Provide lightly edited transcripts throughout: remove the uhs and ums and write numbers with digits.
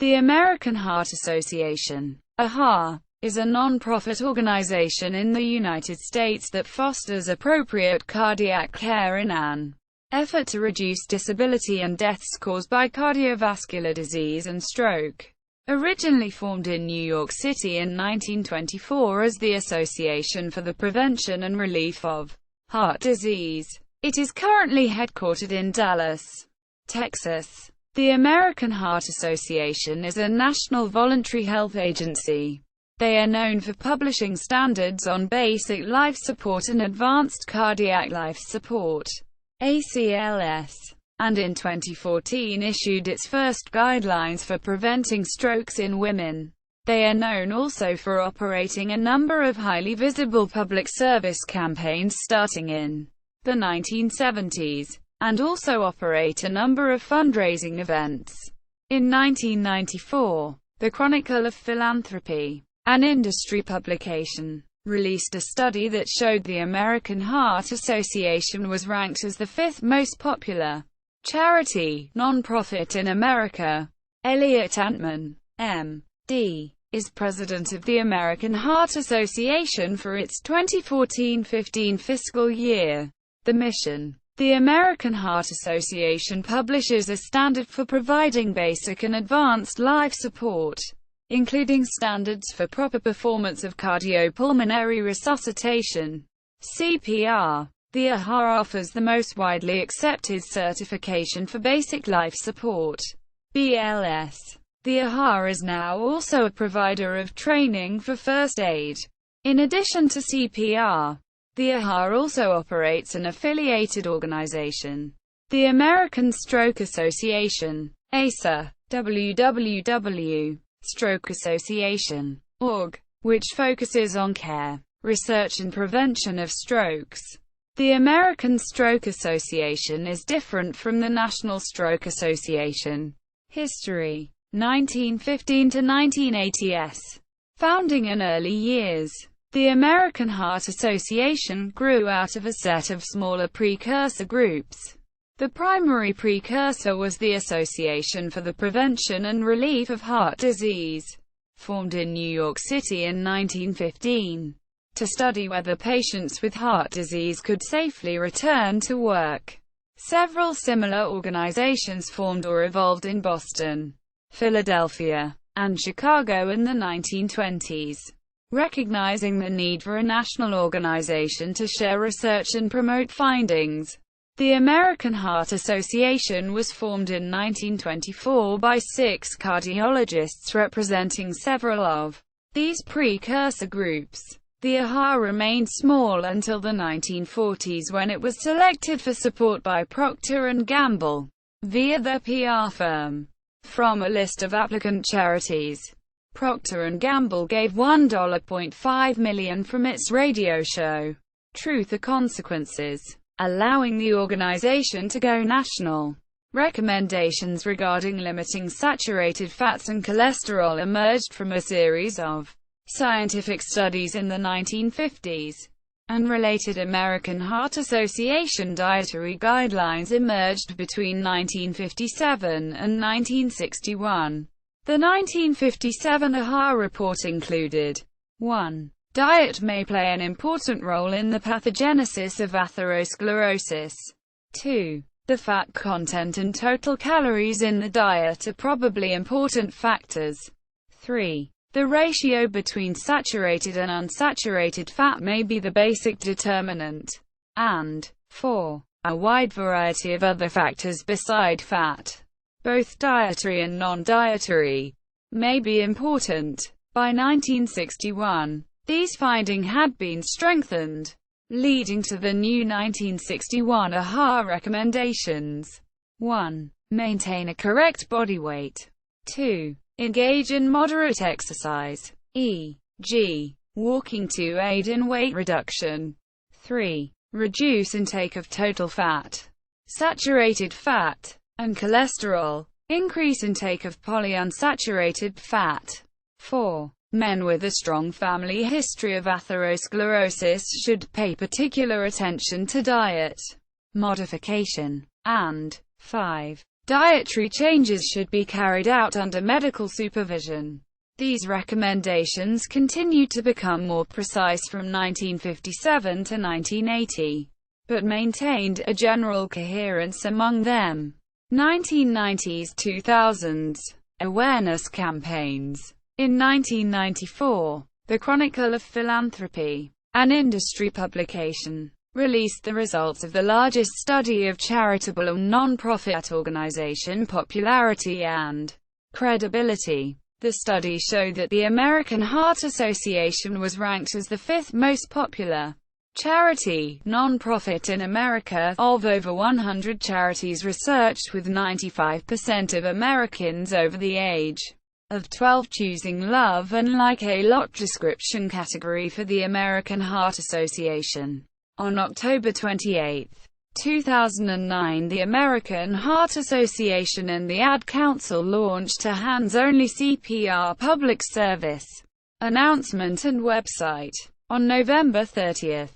The American Heart Association, AHA, is a non-profit organization in the United States that fosters appropriate cardiac care in an effort to reduce disability and deaths caused by cardiovascular disease and stroke. Originally formed in New York City in 1924 as the Association for the Prevention and Relief of Heart Disease, it is currently headquartered in Dallas, Texas. The American Heart Association is a national voluntary health agency. They are known for publishing standards on basic life support and advanced cardiac life support, ACLS, and in 2014 issued its first guidelines for preventing strokes in women. They are known also for operating a number of highly visible public service campaigns starting in the 1970s, and also operate a number of fundraising events. In 1994, the Chronicle of Philanthropy, an industry publication, released a study that showed the American Heart Association was ranked as the fifth most popular charity nonprofit in America. Elliott Antman, M.D., is president of the American Heart Association for its 2014-15 fiscal year. The mission. The American Heart Association publishes a standard for providing basic and advanced life support, including standards for proper performance of cardiopulmonary resuscitation, CPR. The AHA offers the most widely accepted certification for basic life support, BLS. The AHA is now also a provider of training for first aid. In addition to CPR, the AHA also operates an affiliated organization, the American Stroke Association, ASA, www.strokeassociation.org, which focuses on care, research and prevention of strokes. The American Stroke Association is different from the National Stroke Association. History: 1915 to 1980s. Founding in early years. The American Heart Association grew out of a set of smaller precursor groups. The primary precursor was the Association for the Prevention and Relief of Heart Disease, formed in New York City in 1915, to study whether patients with heart disease could safely return to work. Several similar organizations formed or evolved in Boston, Philadelphia, and Chicago in the 1920s. Recognizing the need for a national organization to share research and promote findings, the American Heart Association was formed in 1924 by 6 cardiologists representing several of these precursor groups. The AHA remained small until the 1940s when it was selected for support by Procter & Gamble, via their PR firm. From a list of applicant charities, Procter & Gamble gave $1.5 million from its radio show, Truth or Consequences, allowing the organization to go national. Recommendations regarding limiting saturated fats and cholesterol emerged from a series of scientific studies in the 1950s, and related American Heart Association dietary guidelines emerged between 1957 and 1961. The 1957 AHA report included 1. Diet may play an important role in the pathogenesis of atherosclerosis. 2. The fat content and total calories in the diet are probably important factors. 3. The ratio between saturated and unsaturated fat may be the basic determinant. And 4. A wide variety of other factors beside fat, both dietary and non-dietary, may be important. By 1961, these findings had been strengthened, leading to the new 1961 AHA recommendations. 1. Maintain a correct body weight. 2. Engage in moderate exercise, e.g., walking to aid in weight reduction. 3. Reduce intake of total fat, saturated fat, and cholesterol. Increase intake of polyunsaturated fat. 4. Men with a strong family history of atherosclerosis should pay particular attention to diet modification. And 5. Dietary changes should be carried out under medical supervision. These recommendations continued to become more precise from 1957 to 1980, but maintained a general coherence among them. 1990s 2000s awareness campaigns. In 1994, the Chronicle of Philanthropy, an industry publication, released the results of the largest study of charitable or non-profit organization popularity and credibility. The study showed that the American Heart Association was ranked as the fifth most popular charity, non-profit in America, of over 100 charities researched, with 95% of Americans over the age of 12 choosing Love and Like a Lot description category for the American Heart Association. On October 28, 2009, the American Heart Association and the Ad Council launched a hands-only CPR public service announcement and website. On November 30,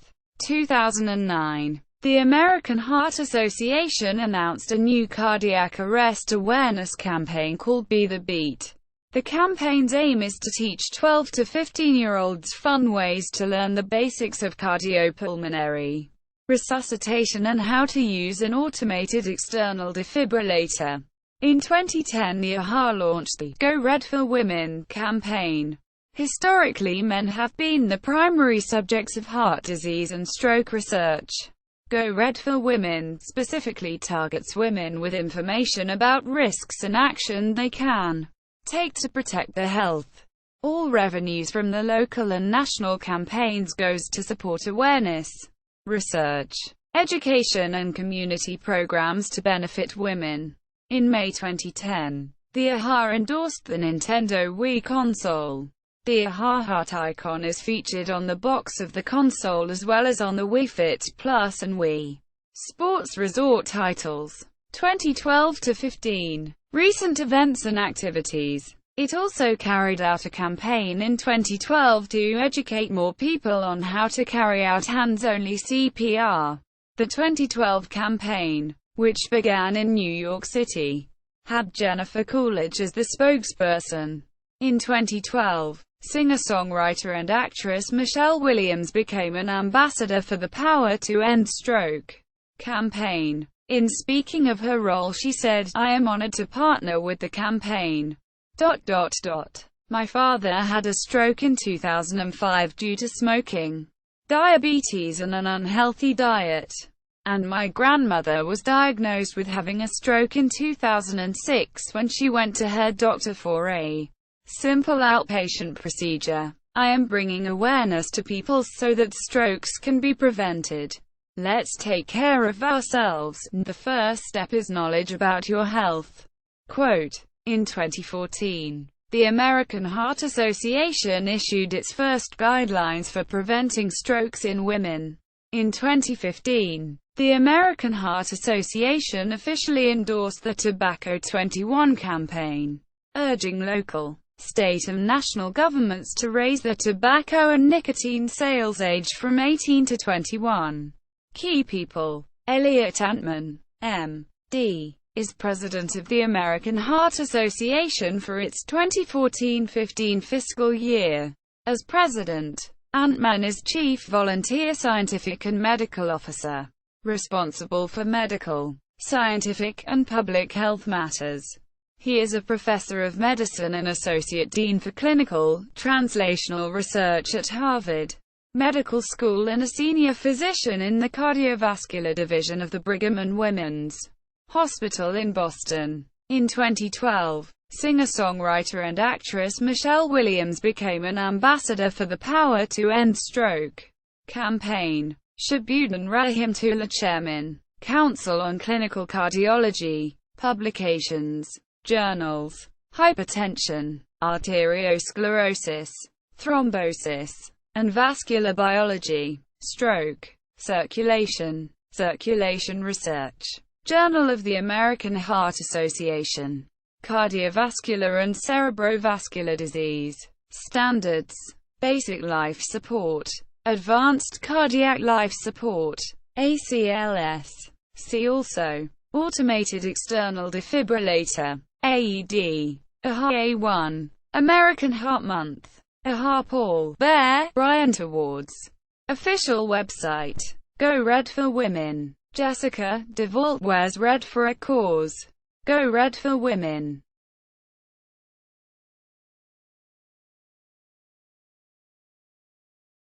2009, the American Heart Association announced a new cardiac arrest awareness campaign called Be the Beat. The campaign's aim is to teach 12 to 15-year-olds fun ways to learn the basics of cardiopulmonary resuscitation and how to use an automated external defibrillator. In 2010, the AHA launched the Go Red for Women campaign. Historically, men have been the primary subjects of heart disease and stroke research. Go Red for Women specifically targets women with information about risks and action they can take to protect their health. All revenues from the local and national campaigns goes to support awareness, research, education and community programs to benefit women. In May 2010, the AHA endorsed the Nintendo Wii console. The AHA heart icon is featured on the box of the console as well as on the Wii Fit Plus and Wii Sports Resort titles. 2012 to 15. Recent events and activities. It also carried out a campaign in 2012 to educate more people on how to carry out hands-only CPR. The 2012 campaign, which began in New York City, had Jennifer Coolidge as the spokesperson. In 2012, singer-songwriter and actress Michelle Williams became an ambassador for the Power to End Stroke campaign. In speaking of her role, she said, "I am honored to partner with the campaign. My father had a stroke in 2005 due to smoking, diabetes and an unhealthy diet. And my grandmother was diagnosed with having a stroke in 2006 when she went to her doctor for a simple outpatient procedure. I am bringing awareness to people so that strokes can be prevented. Let's take care of ourselves. The first step is knowledge about your health." Quote. In 2014, the American Heart Association issued its first guidelines for preventing strokes in women. In 2015, the American Heart Association officially endorsed the Tobacco 21 campaign, urging local, state and national governments to raise the tobacco and nicotine sales age from 18 to 21. Key people. Elliott Antman, M.D., is president of the American Heart Association for its 2014-15 fiscal year. As president, Antman is chief volunteer scientific and medical officer, responsible for medical, scientific, and public health matters. He is a professor of medicine and associate dean for clinical, translational research at Harvard Medical School and a senior physician in the cardiovascular division of the Brigham and Women's Hospital in Boston. In 2012, singer-songwriter and actress Michelle Williams became an ambassador for the Power to End Stroke campaign. Shabuddin Rahimtullah, chairman, Council on Clinical Cardiology, publications, journals, hypertension, arteriosclerosis, thrombosis, and vascular biology, stroke, circulation research. Journal of the American Heart Association, cardiovascular and cerebrovascular disease, standards, basic life support, advanced cardiac life support, ACLS. See also Automated external defibrillator. AED. AHA A1. American Heart Month. AHA Paul Bear Bryant Awards. Official website. Go Red for Women. Jessica DeVault wears red for a cause. Go Red for Women.